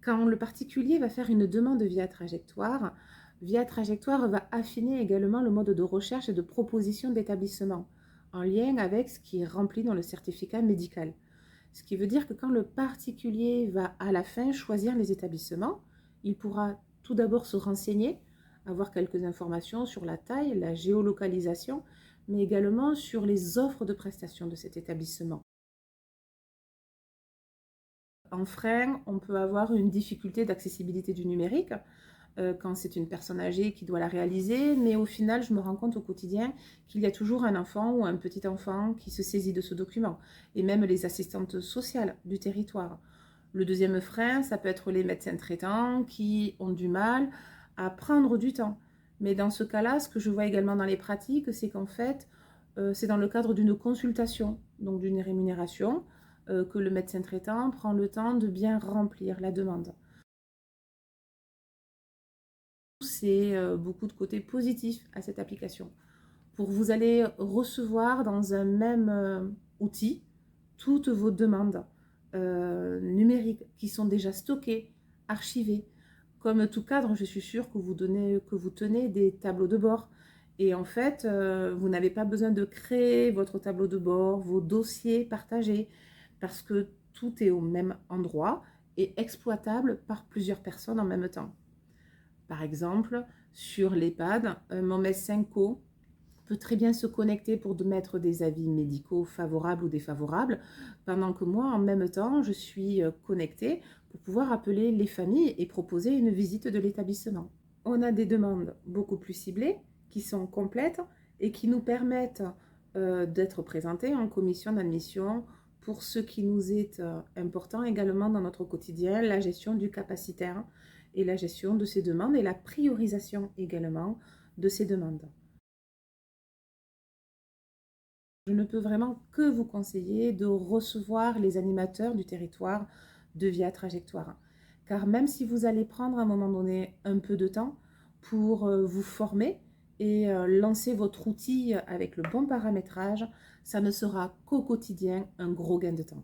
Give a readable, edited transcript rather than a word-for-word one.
Quand le particulier va faire une demande via trajectoire va affiner également le mode de recherche et de proposition d'établissement, en lien avec ce qui est rempli dans le certificat médical. Ce qui veut dire que quand le particulier va à la fin choisir les établissements, il pourra tout d'abord se renseigner, avoir quelques informations sur la taille, la géolocalisation, mais également sur les offres de prestations de cet établissement. En frein, on peut avoir une difficulté d'accessibilité du numérique quand c'est une personne âgée qui doit la réaliser, mais au final, je me rends compte au quotidien qu'il y a toujours un enfant ou un petit enfant qui se saisit de ce document, et même les assistantes sociales du territoire. Le deuxième frein, ça peut être les médecins traitants qui ont du mal à prendre du temps. Mais dans ce cas-là, ce que je vois également dans les pratiques, c'est qu'en fait, c'est dans le cadre d'une consultation, donc d'une rémunération, que le médecin traitant prend le temps de bien remplir la demande. C'est beaucoup de côtés positifs à cette application. Vous allez recevoir dans un même outil toutes vos demandes numériques qui sont déjà stockées, archivées. Comme tout cadre, je suis sûre que vous tenez des tableaux de bord. Et en fait, vous n'avez pas besoin de créer votre tableau de bord, vos dossiers partagés, parce que tout est au même endroit et exploitable par plusieurs personnes en même temps. Par exemple, sur l'EHPAD, mon médecin co peut très bien se connecter pour mettre des avis médicaux favorables ou défavorables, pendant que moi, en même temps, je suis connectée pour pouvoir appeler les familles et proposer une visite de l'établissement. On a des demandes beaucoup plus ciblées, qui sont complètes et qui nous permettent d'être présentées en commission d'admission pour ce qui nous est important également dans notre quotidien, la gestion du capacitaire et la gestion de ces demandes et la priorisation également de ces demandes. Je ne peux vraiment que vous conseiller de recevoir les animateurs du territoire de Via Trajectoire. Car même si vous allez prendre à un moment donné un peu de temps pour vous former et lancer votre outil avec le bon paramétrage, ça ne sera qu'au quotidien un gros gain de temps.